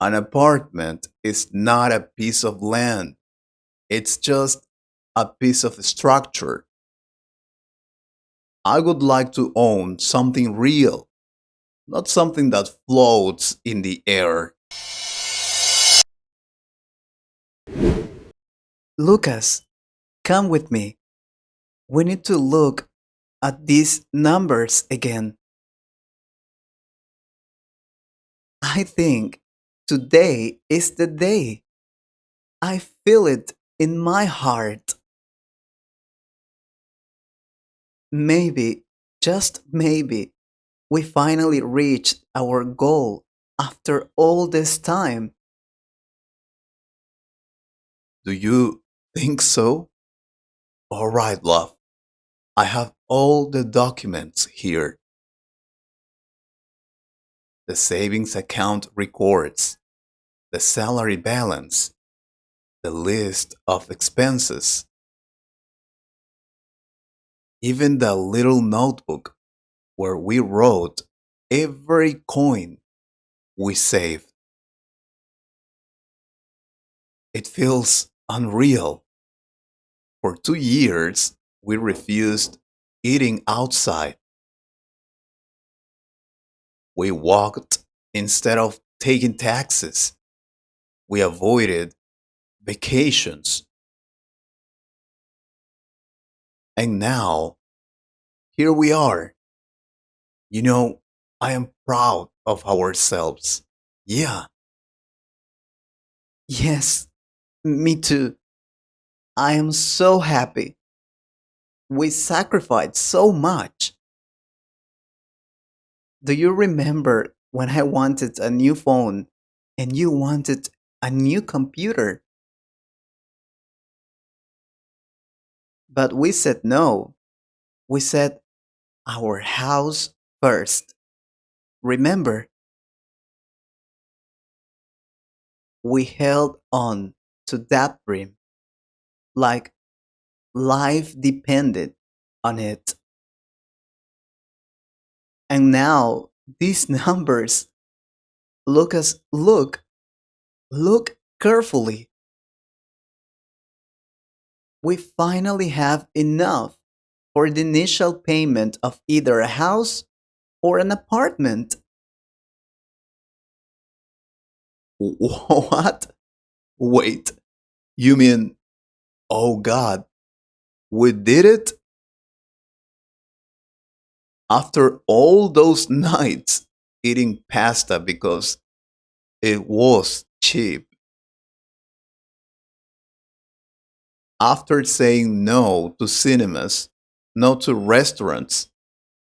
An apartment is not a piece of land, it's just a piece of structure. I would like to own something real, not something that floats in the air. Lucas, come with me. We need to look at these numbers again. I think today is the day. I feel it in my heart. Maybe, just maybe, we finally reached our goal after all this time. Do you think so? All right, love. I have all the documents here. The savings account records, the salary balance, the list of expenses, even the little notebook where we wrote every coin we saved. It feels unreal. For 2 years, we refused eating outside. We walked instead of taking taxis. We avoided vacations. And now, here we are. You know, I am proud of ourselves. Yeah. Yes, me too. I am so happy. We sacrificed so much. Do you remember when I wanted a new phone and you wanted a new computer? But we said no. We said our house first. Remember, we held on to that dream like life depended on it. And now these numbers, Lucas, look carefully. We finally have enough for the initial payment of either a house or an apartment. What? Wait, you mean, oh God, we did it? After all those nights eating pasta because it was cheap. After saying no to cinemas, no to restaurants,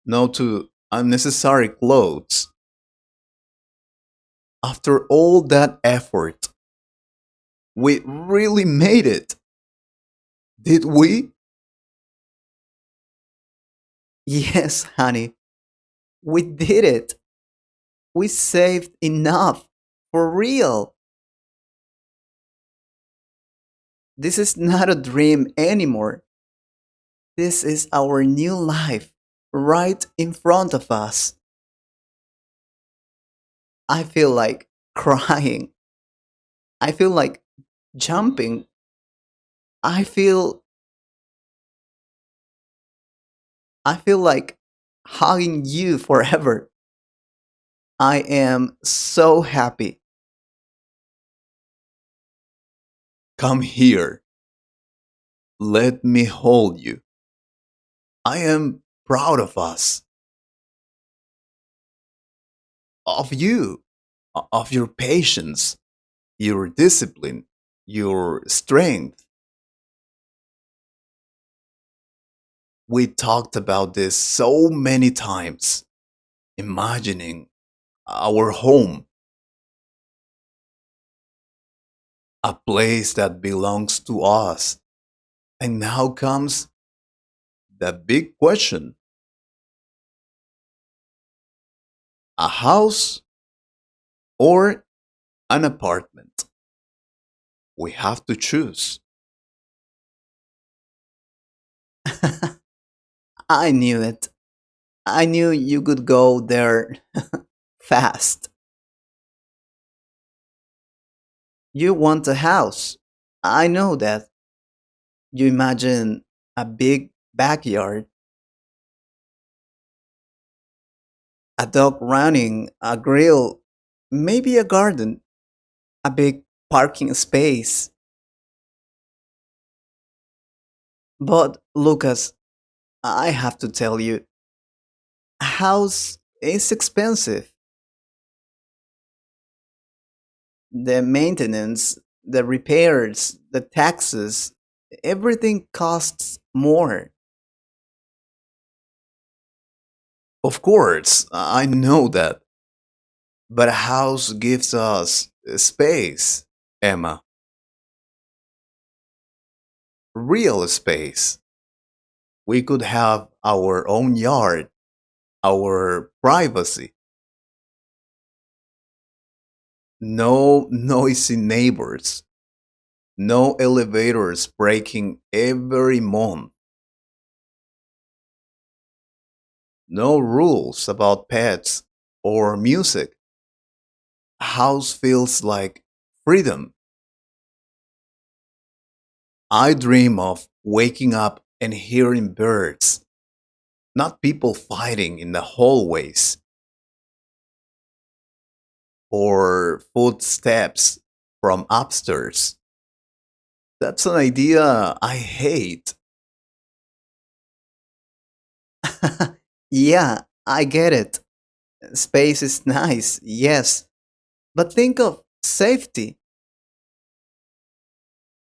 no to unnecessary clothes. After all that effort, we really made it. Did we? Yes, honey, we did it. We saved enough for real. This is not a dream anymore. This is our new life right in front of us. I feel like crying. I feel like jumping. I feel I feel like hugging you forever. I am so happy. Come here. Let me hold you. I am proud of us, of you, of your patience, your discipline, your strength. We talked about this so many times, imagining our home, a place that belongs to us. And now comes the big question: a house or an apartment? We have to choose. I knew it. I knew you could go there fast. You want a house. I know that. You imagine a big backyard, a dog running, a grill, maybe a garden, a big parking space. But Lucas, I have to tell you, a house is expensive. The maintenance, the repairs, the taxes, everything costs more. Of course, I know that. But a house gives us space, Emma. Real space. We could have our own yard, our privacy. No noisy neighbors. No elevators breaking every month. No rules about pets or music. A house feels like freedom. I dream of waking up and hearing birds, not people fighting in the hallways or footsteps from upstairs. That's an idea I hate. Yeah, I get it. Space is nice, yes. But think of safety.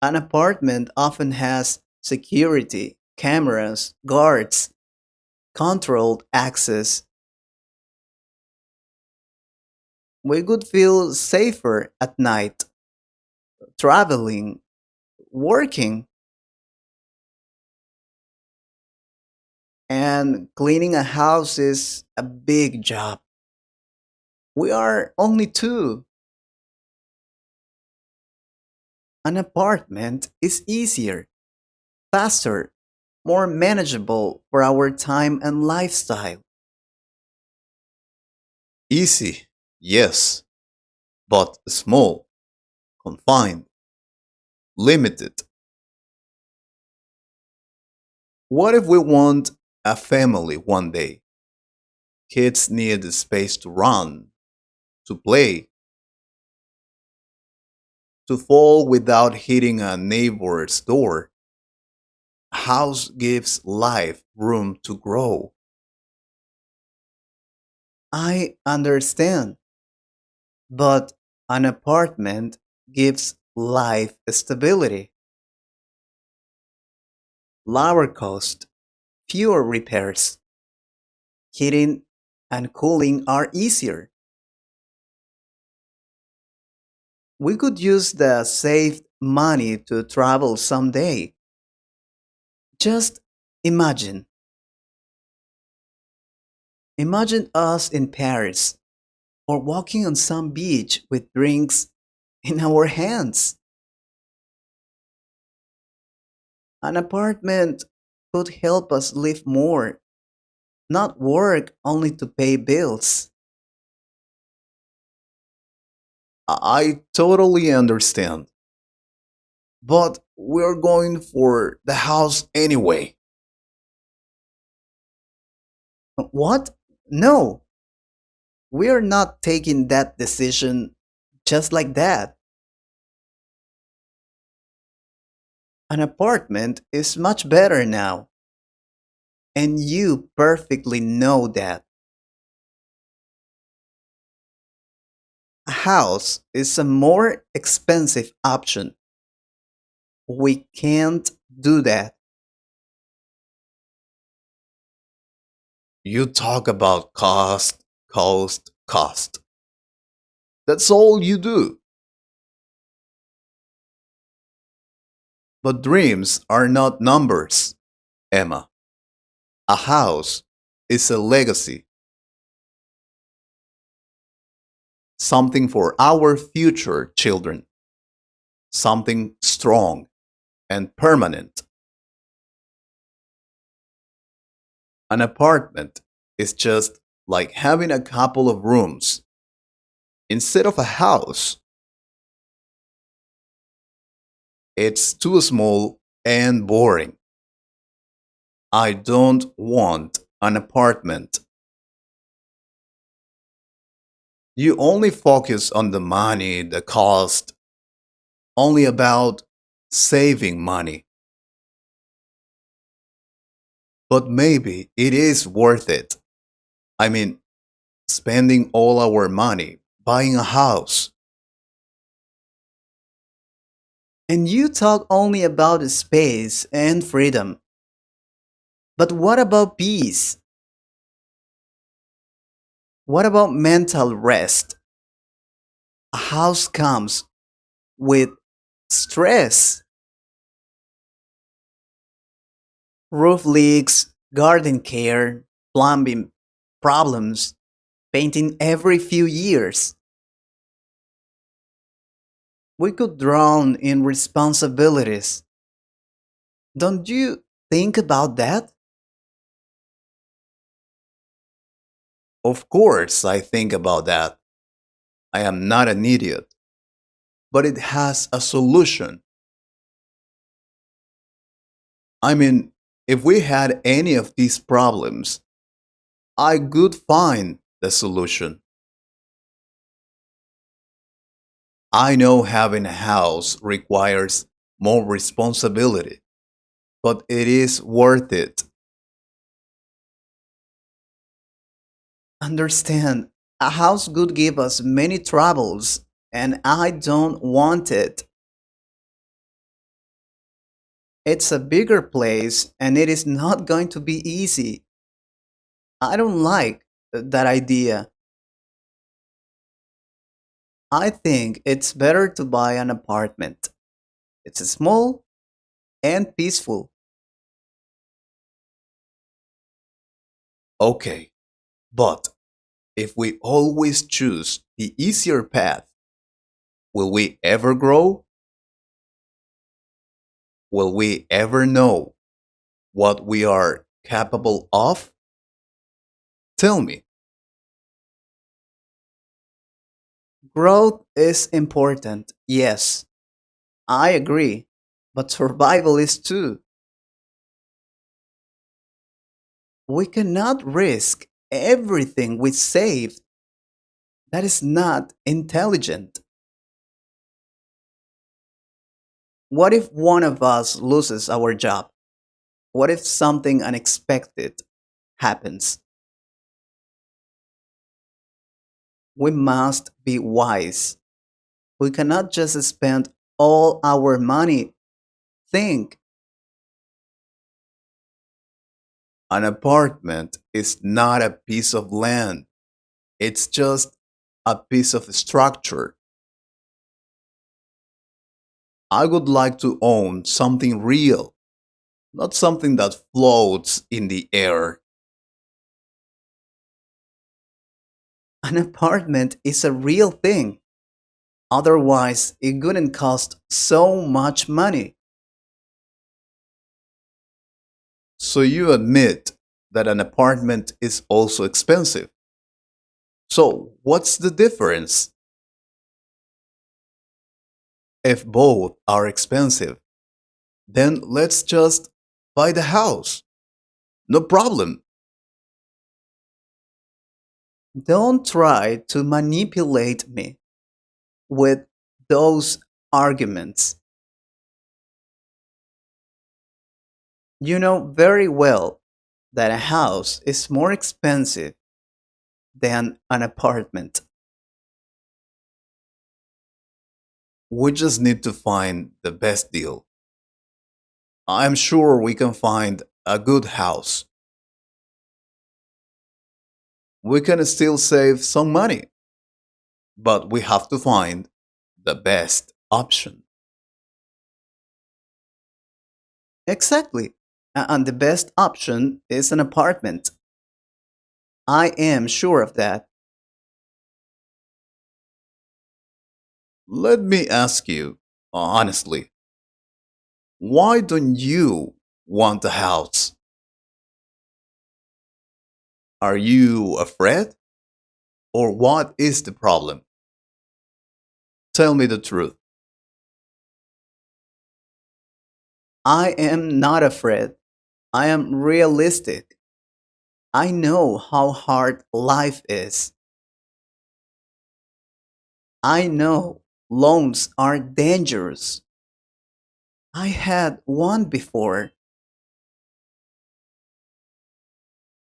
An apartment often has security, cameras, guards, controlled access. We could feel safer at night, traveling, working, and cleaning a house is a big job. We are only two. An apartment is easier, faster, more manageable for our time and lifestyle. Easy, yes, but small, confined, limited. What if we want a family one day? Kids need the space to run, to play, to fall without hitting a neighbor's door. A house gives life room to grow. I understand, but an apartment gives life stability, lower cost, fewer repairs. Heating and cooling are easier. We could use the saved money to travel someday. Just imagine. Imagine us in Paris or walking on some beach with drinks in our hands. An apartment could help us live more, not work only to pay bills. I totally understand. But we're going for the house anyway. What? No, we're not taking that decision just like that. An apartment is much better now, and you perfectly know that. A house is a more expensive option. We can't do that. You talk about cost, cost, cost. That's all you do. But dreams are not numbers, Emma. A house is a legacy, something for our future children, something strong and permanent. An apartment is just like having a couple of rooms instead of a house. It's too small and boring. I don't want an apartment. You only focus on the money, the cost, only about saving money. But maybe it is worth it. I mean, spending all our money buying a house. And you talk only about space and freedom. But what about peace? What about mental rest? A house comes with stress, roof leaks, garden care, plumbing problems, painting every few years. We could drown in responsibilities. Don't you think about that? Of course, I think about that. I am not an idiot, but it has a solution. I mean, if we had any of these problems, I could find the solution. I know having a house requires more responsibility, but it is worth it. Understand, a house could give us many troubles, and I don't want it. It's a bigger place, and it is not going to be easy. I don't like that idea. I think it's better to buy an apartment. It's small and peaceful. Okay, but if we always choose the easier path, will we ever grow? Will we ever know what we are capable of? Tell me. Growth is important, yes, I agree, but survival is too. We cannot risk everything we saved. That is not intelligent. What if one of us loses our job? What if something unexpected happens? We must be wise. We cannot just spend all our money. Think, an apartment is not a piece of land, it's just a piece of structure. I would like to own something real, not something that floats in the air. An apartment is a real thing. Otherwise, it wouldn't cost so much money. So you admit that an apartment is also expensive. So what's the difference? If both are expensive, then let's just buy the house. No problem. Don't try to manipulate me with those arguments. You know very well that a house is more expensive than an apartment. We just need to find the best deal. I'm sure we can find a good house. We can still save some money, but we have to find the best option. Exactly. And the best option is an apartment. I am sure of that. Let me ask you, honestly, why don't you want a house? Are you afraid? Or what is the problem? Tell me the truth. I am not afraid. I am realistic. I know how hard life is. I know loans are dangerous. I had one before.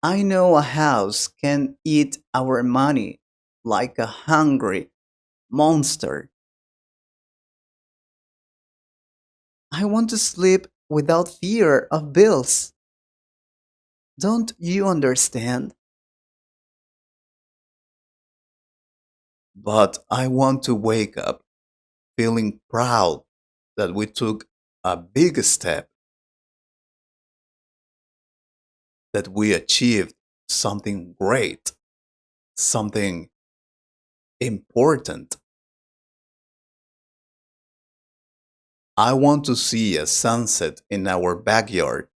I know a house can eat our money like a hungry monster. I want to sleep without fear of bills. Don't you understand? But I want to wake up feeling proud that we took a big step, that we achieved something great, something important. I want to see a sunset in our backyard,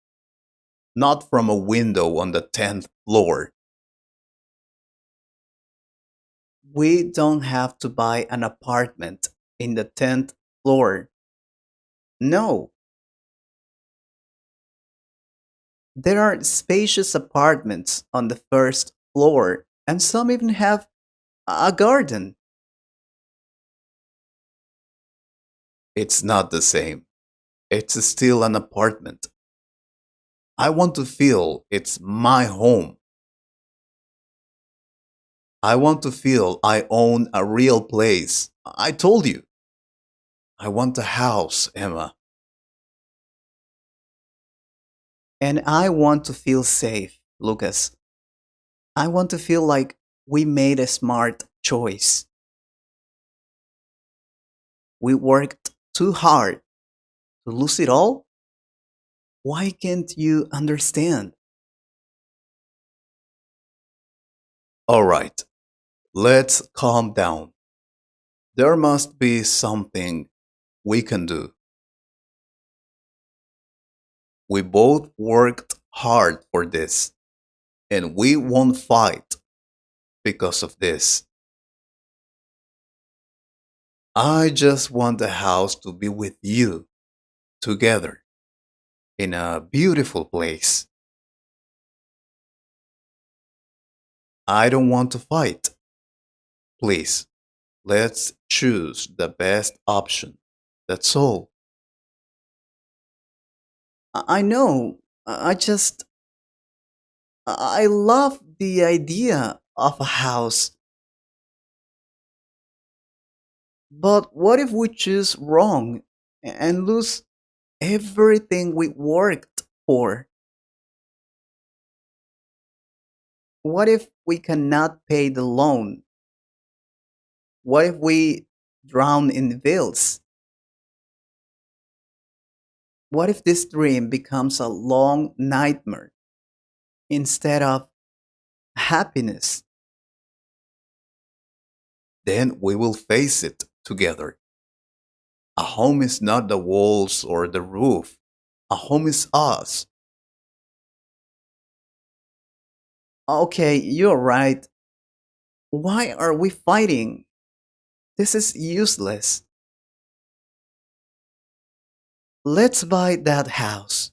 not from a window on the 10th floor. We don't have to buy an apartment in the 10th floor. No, there are spacious apartments on the first floor, and some even have a garden. It's not the same. It's still an apartment. I want to feel it's my home. I want to feel I own a real place. I told you. I want a house, Emma. And I want to feel safe, Lucas. I want to feel like we made a smart choice. We worked too hard to lose it all? Why can't you understand? All right, let's calm down. There must be something we can do. We both worked hard for this, and we won't fight because of this. I just want the house to be with you together in a beautiful place. I don't want to fight. Please, let's choose the best option. That's all. I know. I just. I love the idea of a house. But what if we choose wrong and lose everything we worked for? What if we cannot pay the loan? What if we drown in bills? What if this dream becomes a long nightmare instead of happiness? Then we will face it together. A home is not the walls or the roof. A home is us. Okay, you're right. Why are we fighting? This is useless. Let's buy that house.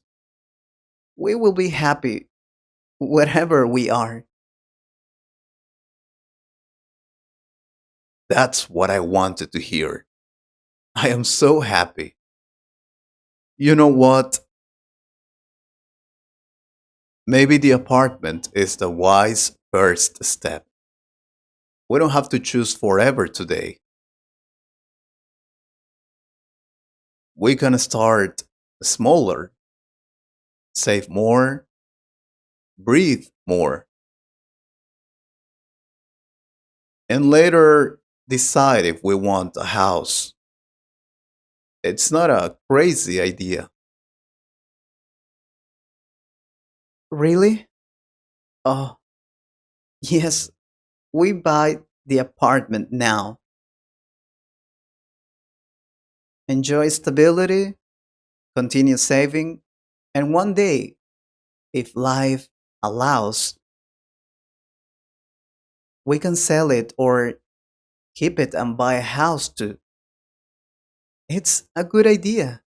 We will be happy wherever we are. That's what I wanted to hear. I am so happy. You know what? Maybe the apartment is the wise first step. We don't have to choose forever today. We can start smaller, save more, breathe more, and later decide if we want a house. It's not a crazy idea. Really? Oh, yes, we buy the apartment now. Enjoy stability, continue saving, and one day, if life allows, we can sell it or keep it and buy a house too. It's a good idea.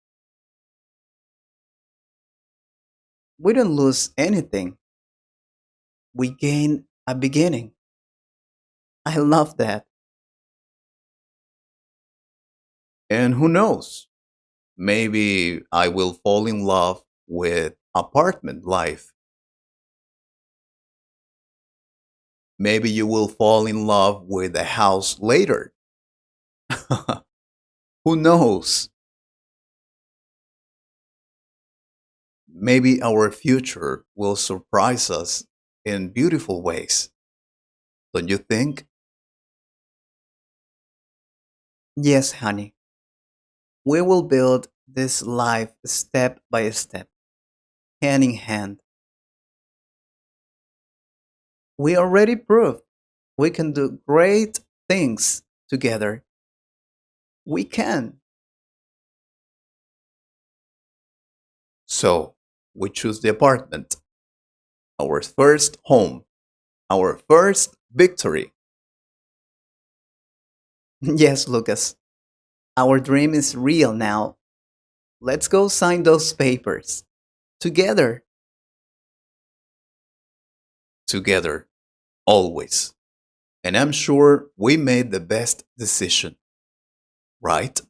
We don't lose anything, we gain a beginning. I love that. And who knows? Maybe I will fall in love with apartment life. Maybe you will fall in love with a house later. Who knows? Maybe our future will surprise us in beautiful ways. Don't you think? Yes, honey, we will build this life step by step, hand in hand. We already proved we can do great things together. We can. So, we choose the apartment, our first home, our first victory. Yes, Lucas, our dream is real now. Let's go sign those papers. Together. Together, always. And I'm sure we made the best decision, right?